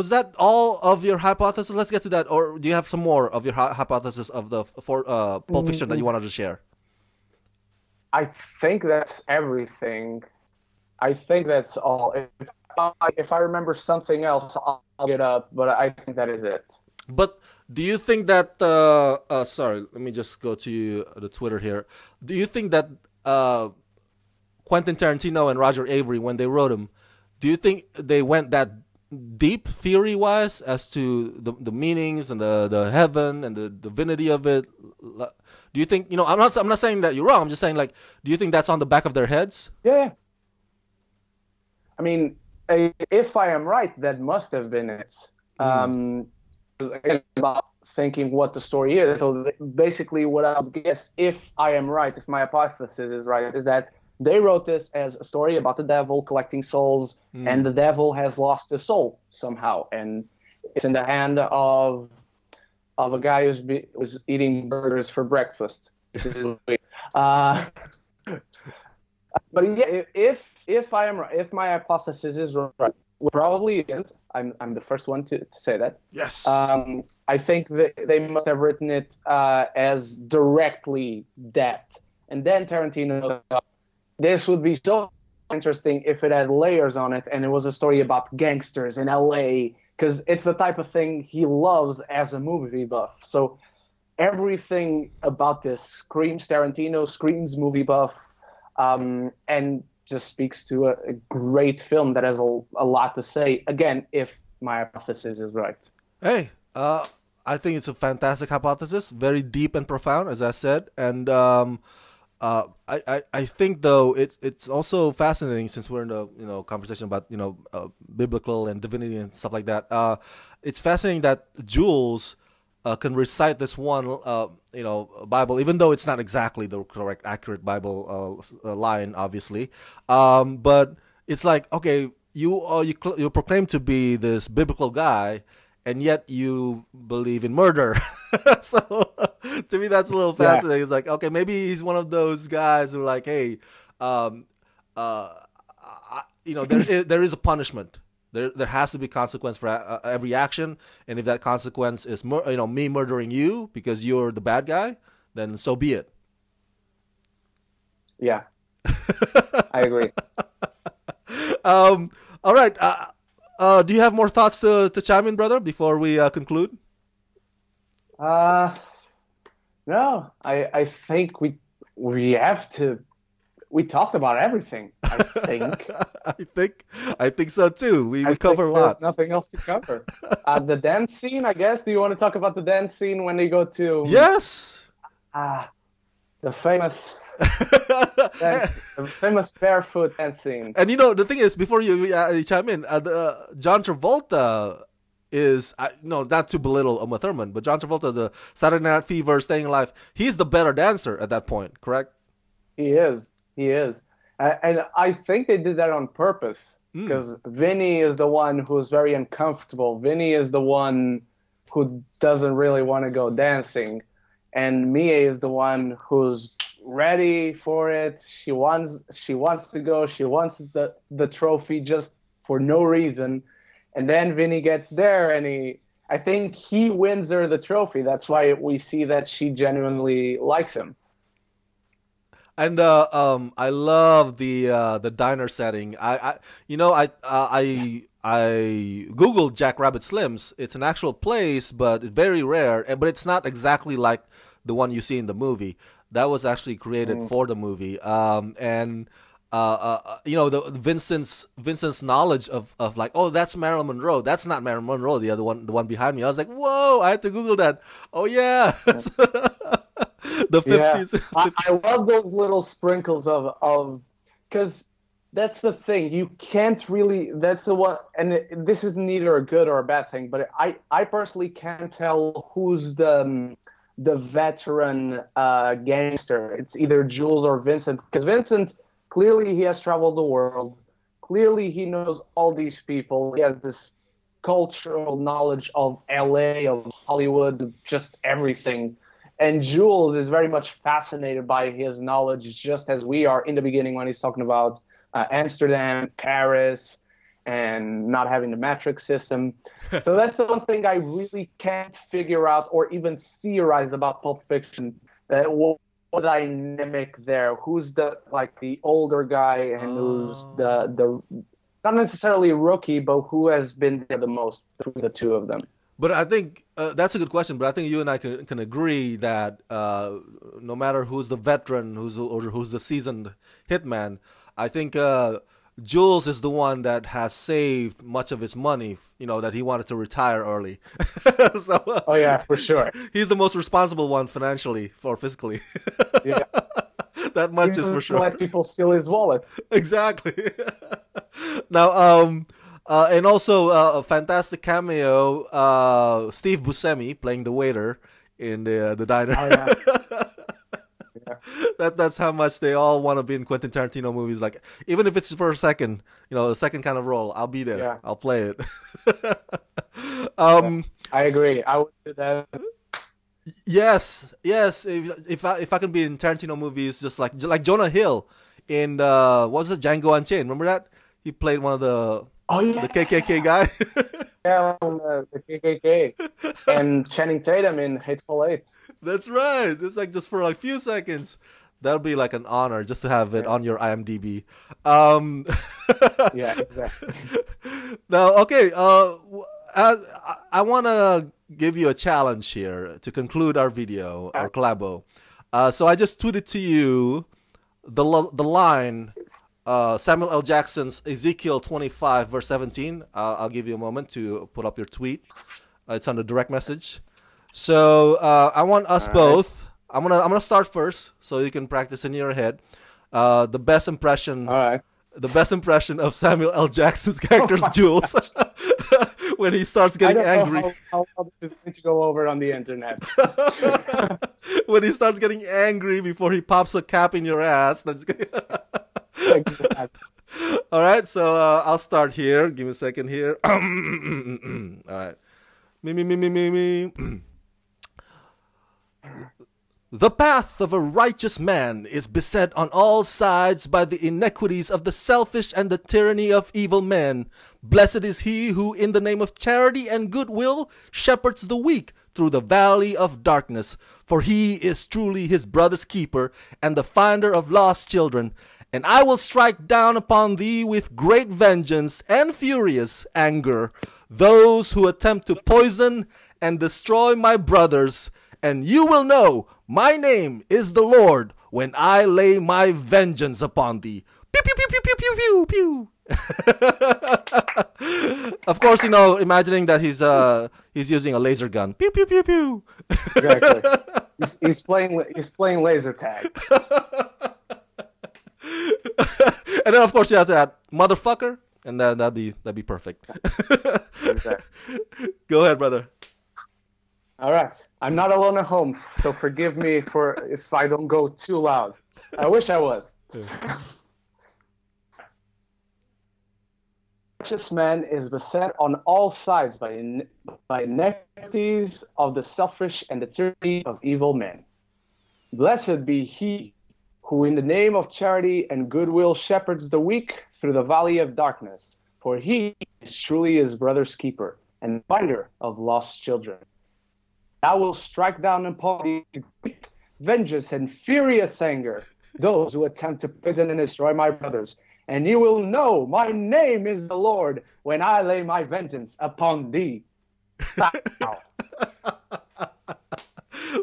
that all of your hypothesis? Let's get to that, or do you have some more of your hypothesis of the Pulp Fiction that you wanted to share? I think that's everything. I think that's all. If I remember something else, I'll get up, but I think that is it. But do you think that... sorry, let me just go to the Twitter here. Do you think that Quentin Tarantino and Roger Avary, when they wrote him, do you think they went that deep theory-wise as to the meanings and the heaven and the divinity of it? Do you think, I'm not saying that you're wrong. I'm just saying, like, do you think that's on the back of their heads? Yeah. I mean, if I am right, that must have been it. Mm. Again, about thinking what the story is. So basically, what I would guess, if I am right, if my hypothesis is right, is that they wrote this as a story about the devil collecting souls, and Mm. the devil has lost his soul somehow, and it's in the hand of a guy who's eating burgers for breakfast, which is weird. Uh, but yeah, if I am right, if my hypothesis is right, which probably isn't. I'm the first one to say that. Yes. I think that they must have written it as directly that, and then Tarantino. This would be so interesting if it had layers on it, and it was a story about gangsters in L.A. because it's the type of thing he loves as a movie buff. So everything about this screams Tarantino, screams movie buff, and just speaks to a great film that has a lot to say. Again, if my hypothesis is right. Hey, I think it's a fantastic hypothesis, very deep and profound, as I said, and I think though it's also fascinating since we're in the conversation about biblical and divinity and stuff like that. It's fascinating that Jules can recite this one Bible, even though it's not exactly the correct, accurate Bible line, obviously. But it's like, okay, you proclaim to be this biblical guy, and yet you believe in murder. So to me, that's a little Yeah, fascinating. It's like, okay, maybe he's one of those guys who like, hey, um, there is a punishment. There has to be consequence for every action, and if that consequence is me murdering you because you're the bad guy, then so be it. yeah, I agree. All right. Do you have more thoughts to chime in, brother, before we conclude? Uh, no, I think we have to. We talked about everything. I think. I think so too. We I we think cover a there's lot. nothing else to cover. The dance scene, I guess. Do you want to talk about the dance scene when they go to Yes. uh, the famous the famous barefoot dance scene? And the thing is, before you chime in, John Travolta is no, not to belittle Uma Thurman, but John Travolta, the Saturday Night Fever, Staying Alive, he's the better dancer at that point, correct? He is. He is. And I think they did that on purpose Mm. because Vinny is the one who's very uncomfortable. Vinny is the one who doesn't really want to go dancing. And Mia is the one who's ready for it. She wants to go. She wants the trophy just for no reason. And then Vinny gets there and I think he wins her the trophy. That's why we see that she genuinely likes him. And I love the diner setting. I googled Jackrabbit Slims. It's an actual place, but it's very rare. But it's not exactly like the one you see in the movie. That was actually created for the movie. And the Vincent's knowledge of like, oh, that's Marilyn Monroe. That's not Marilyn Monroe. The other one, the one behind me. I was like, whoa! I had to Google that. Oh yeah. The Yeah, 50s. I love those little sprinkles of because that's the thing. You can't really. That's the one, and this is neither a good or a bad thing. But I personally can't tell who's the veteran gangster. It's either Jules or Vincent, because Vincent clearly he has traveled the world. Clearly he knows all these people. He has this cultural knowledge of L.A., of Hollywood, of just everything. And Jules is very much fascinated by his knowledge, just as we are in the beginning when he's talking about Amsterdam, Paris, and not having the metric system. So that's the one thing I really can't figure out or even theorize about Pulp Fiction. What dynamic there? Who's the older guy and who's the not necessarily rookie, but who has been there the most between the two of them? But I think that's a good question. But I think you and I can agree that no matter who's the veteran, who's the seasoned hitman, I think Jules is the one that has saved much of his money. That he wanted to retire early. So Oh yeah, for sure. he's the most responsible one financially or physically. Yeah. That He much is for doesn't sure. let people steal his wallet. Exactly. Now, and also a fantastic cameo, Steve Buscemi playing the waiter in the diner. Oh yeah. Yeah. That's how much they all want to be in Quentin Tarantino movies. Like, even if it's for a second, a second kind of role, I'll be there. Yeah. I'll play it. Yeah. I agree. I would do that. Yes, yes. If I can be in Tarantino movies, just like Jonah Hill in what was it, Django Unchained? Remember that he played one of Oh yeah. the KKK guy. Yeah, on the KKK and Channing Tatum in Hateful Eight. That's right. It's like just for like few seconds. That'll be like an honor just to have it Yeah. on your IMDb. Um, Yeah, exactly. Now, okay. I want to give you a challenge here to conclude our video, our collabo. So I just tweeted to you the line, Samuel L. Jackson's Ezekiel 25 verse 17. I'll give you a moment to put up your tweet. It's on the direct message. So I want us both. I'm gonna start first, so you can practice in your head. The best impression. All right. The best impression of Samuel L. Jackson's character's Jules when he starts I getting don't angry. know how this is going to go over on the internet. When he starts getting angry before he pops a cap in your ass. No, just kidding. Exactly. All right, so I'll start here. Give me a second here. All right. Me. The path of a righteous man is beset on all sides by the iniquities of the selfish and the tyranny of evil men. Blessed is he who, in the name of charity and goodwill, shepherds the weak through the valley of darkness. For he is truly his brother's keeper and the finder of lost children. And I will strike down upon thee with great vengeance and furious anger those who attempt to poison and destroy my brothers. And you will know my name is the Lord when I lay my vengeance upon thee. Pew, pew, pew, pew, pew, pew, pew, pew. Of course, imagining that he's using a laser gun. Pew, pew, pew, pew. Exactly. He's playing laser tag. And then, of course, you have to add motherfucker, and then that'd be perfect. Exactly. Go ahead, brother. All right. I'm not alone at home, so forgive me if I don't go too loud. I wish I was. Righteous man is beset on all sides by iniquities of the selfish and the tyranny of evil men. Blessed be he who in the name of charity and goodwill shepherds the weak through the valley of darkness, for he is truly his brother's keeper and finder of lost children. I will strike down upon thee with vengeance and furious anger those who attempt to poison and destroy my brothers. And you will know my name is the Lord when I lay my vengeance upon thee.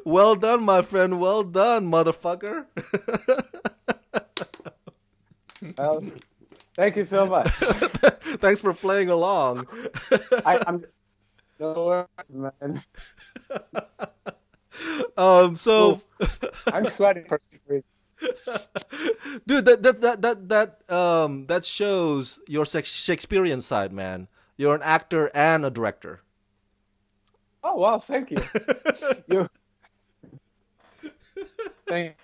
Well done, my friend. Well done, motherfucker. Well, thank you so much. Thanks for playing along. I'm no worries, man. So, I'm sweating for some reason. dude, that shows your Shakespearean side, man. You're an actor and a director. Oh wow, thank you. you thank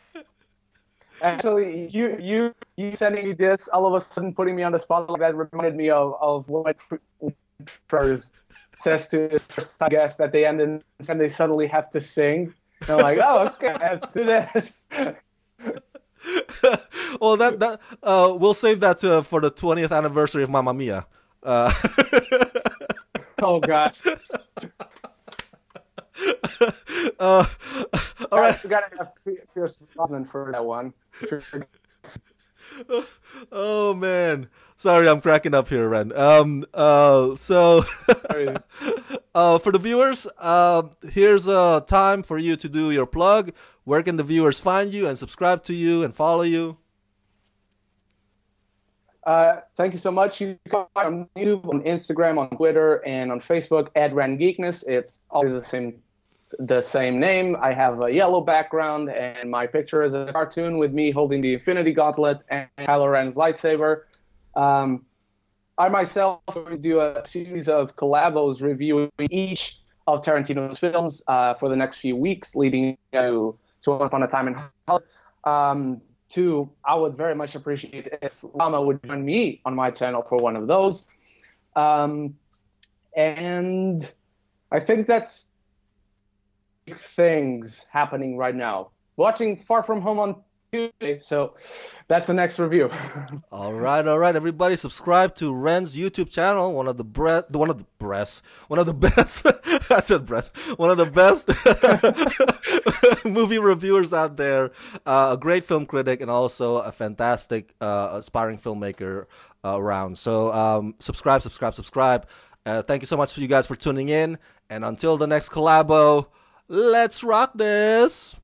Actually, you sending me this all of a sudden, putting me on the spot like that, reminded me of what Prose says to his first guest at the end, and they suddenly have to sing. And I'm like, oh, okay, I have to do this. Well, that we'll save that for the 20th anniversary of Mamma Mia. Oh gosh. All right. We gotta have Pierce Brosnan for that one. Oh man, sorry, I'm cracking up here, Ren. So for the viewers, here's a time for you to do your plug. Where can the viewers find you and subscribe to you and follow you? Thank you so much. You can find on YouTube, on Instagram, on Twitter, and on Facebook at @RanGeekness. It's always the same name. I have a yellow background, and my picture is a cartoon with me holding the Infinity Gauntlet and Kylo Ren's lightsaber. I myself always do a series of collabos reviewing each of Tarantino's films for the next few weeks leading to Once Upon a Time in Hollywood. Two, I would very much appreciate if Rama would join me on my channel for one of those. And I think that's big things happening right now. Watching Far From Home on Tuesday, so that's the next review. All right, everybody, subscribe to Ren's YouTube channel. One of the best. I said breast. One of the best movie reviewers out there. A great film critic and also a fantastic aspiring filmmaker around. So subscribe. Thank you so much for you guys for tuning in. And until the next collabo, let's rock this.